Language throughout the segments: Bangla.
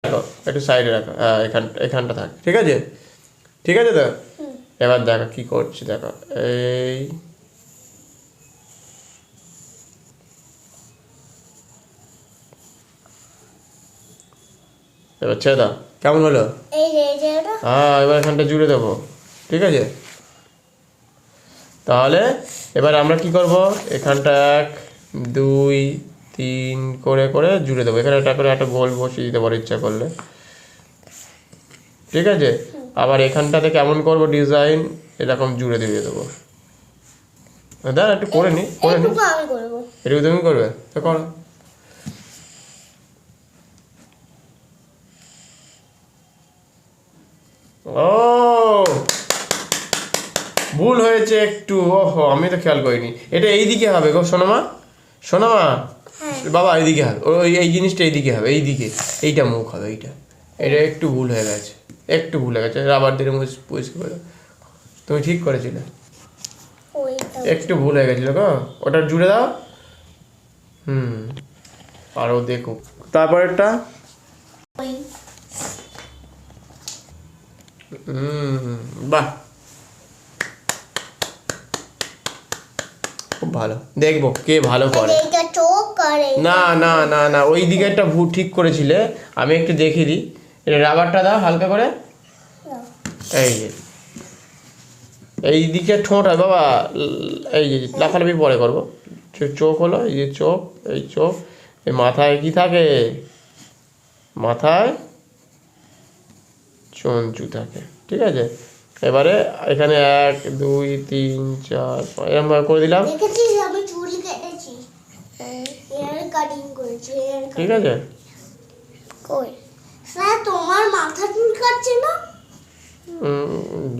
রাখো, একটু সাইডে রাখো, হ্যাঁ এখানটা থাক, ঠিক আছে? ঠিক আছে তো? এবার দেখো কি করছি, দেখো এই এবার ছেড়ে দাও। কেমন হলো? হ্যাঁ, এবার এখানটা জুড়ে দেবো, ঠিক আছে? তাহলে এবার আমরা কি করব, এখানটা 1 2 3 করে করে জুড়ে দেবো। এখানে একটা করে একটা গোল বসিয়ে দিতে পারো ইচ্ছা করলে, ঠিক আছে? আবার এখানটাতে কেমন করব ডিজাইন, এরকম জুড়ে দিয়ে দেবো। দাঁড়া একটু করে নি, এটুকু তুমি করবে তো করো। ও ভুল হয়েছে একটু, ওহো আমি তো খেয়াল করিনি। এটা এইদিকে হবে গো সোনামা, সোনামা বাবা এইদিকে হবে, ওই এই জিনিসটা এইদিকে হবে, এইদিকে এইটা মুখ হবে, এইটা এটা একটু ভুল হয়ে গেছে, একটু ভুল হয়ে গেছে, রাবার দিয়ে পরিষ্কার করে। তুমি ঠিক করেছিলে, একটু ভুল হয়ে গেছিল গো, ওটা জুড়ে দাও। আরও দেখো তারপরেরটা। বাহ খুব ভালো, দেখবো কে ভালো করে। না না না না, ওই দিকে একটা ভুল ঠিক করেছিলে, আমি একটু দেখিয়ে দিই। এটা রাবারটা দাও হালকা করে, এই যে এই দিকে ঠোঁট হয় বাবা, এই যে লাফালাফি পরে করবো। চোখ হলো, এই যে চোখ, এই চোখ, এই মাথায় কি থাকে, মাথায় চঞ্চু থাকে, ঠিক আছে? এবারে এখানে 1 2 3 4 5 এরকম ভাবে করে দিলাম, ঠিক আছে?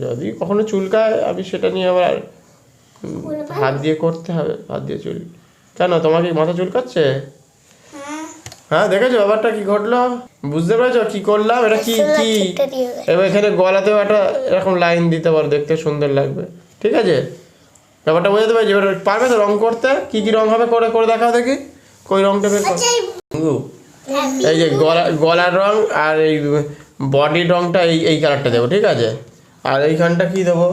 যদি কখনো চুলকায় আমি সেটা নিয়ে আবার হাত দিয়ে করতে হবে, হাত দিয়ে চুল। কেন তোমার কি মাথা চুলকাচ্ছে? হ্যাঁ দেখেছো ব্যাপারটা কি ঘটলো, বুঝতে পেরেছো কি করলাম? এটা কি কি এবার এখানে গলাতেও একটা এরকম লাইন দিতে পারো, দেখতে সুন্দর লাগবে, ঠিক আছে? ব্যাপারটা বোঝাতে পারছি? এবার পারবে তো রং করতে? কি কি রং হবে করে করে দেখাও দেখি, কই রংটা বের করো। এই যে গলার রং আর এই বডির রংটা এই কালারটা দেবো, ঠিক আছে? আর এইখানটা কি দেবো,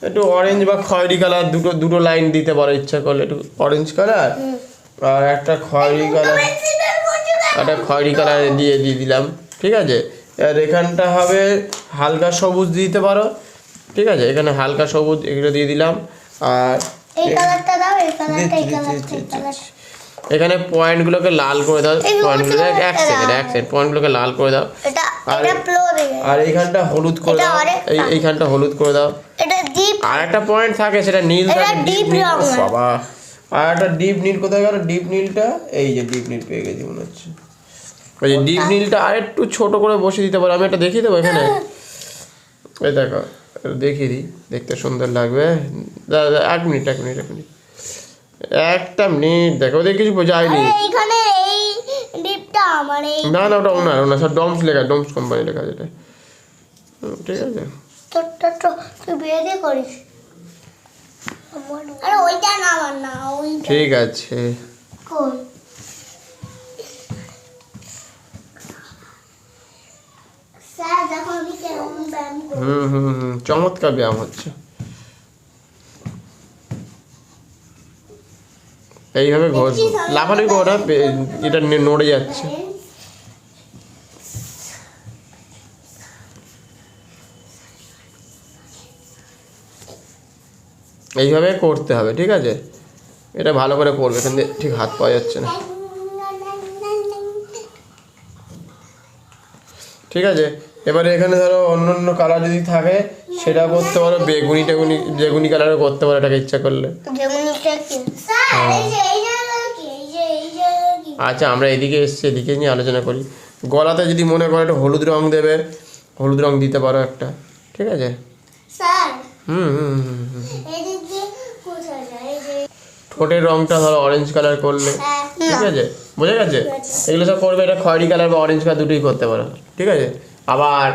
একটু অরেঞ্জ বা খয়েরি কালার, দুটো লাইন দিতে পারো ইচ্ছা করলে, একটু অরেঞ্জ কালার আর একটা খয়েরি কালার, একটা খয়েরি কালার দিয়ে দিলাম, ঠিক আছে? আর এখানটা হবে হালকা সবুজ দিতে পারো, ঠিক আছে? এখানে হালকা সবুজ এগুলো দিয়ে দিলাম। আর এখানে পয়েন্টগুলোকে লাল করে দাও, পয়েন্টগুলোকে এক সেকেন্ড পয়েন্টগুলোকে লাল করে দাও। আর এইখানটা হলুদ করে দাও, এইখানটা হলুদ করে দাও। আর একটা পয়েন্ট থাকে সেটা নীল থাকে, ডিপ নীল বাবা। আর একটা ডিপ নীল কোথায় গেল? ডিপ নীলটা এই যে ডিপ নীল পেয়ে গেছি মনে হচ্ছে। ওই যে ডিপ নীলটা আর একটু ছোট করে বসিয়ে দিতে পারো, আমি একটা দেখিয়ে দেবো এখানে, এই দেখো দেখিয়ে দিই, দেখতে সুন্দর লাগবে। এক মিনিট একটা মিনিট দেখো, ওদের কিছু বোঝায়নি। না না ওটা ওনার সব ডমস লেখা, ডমস কোম্পানি লেখা যেটা, ঠিক আছে? ঠিক আছে চমৎকার ব্যায়াম হচ্ছে, এইভাবে লাফালাফি করো না, এটা নড়ে যাচ্ছে। এইভাবে করতে হবে, ঠিক আছে? এটা ভালো করে করবে, এখান থেকে ঠিক হাত পাওয়া যাচ্ছে না, ঠিক আছে? এবারে এখানে ধরো অন্য কালার যদি থাকে সেটা করতে পারো, বেগুনি কালারও করতে পারো এটাকে ইচ্ছা করলে। আচ্ছা আমরা এদিকে এসছি, এদিকে নিয়ে আলোচনা করি। গলাতে যদি মনে করো একটা হলুদ রং দেবে, হলুদ রং দিতে পারো একটা, ঠিক আছে? ঠোঁটের রংটা ধরো অরেঞ্জ কালার করলে, ঠিক আছে? বোঝা গেছে? এগুলো সব করবে, এটা খয়েরি কালার বা অরেঞ্জ কালার দুটোই করতে পারো, ঠিক আছে? আবার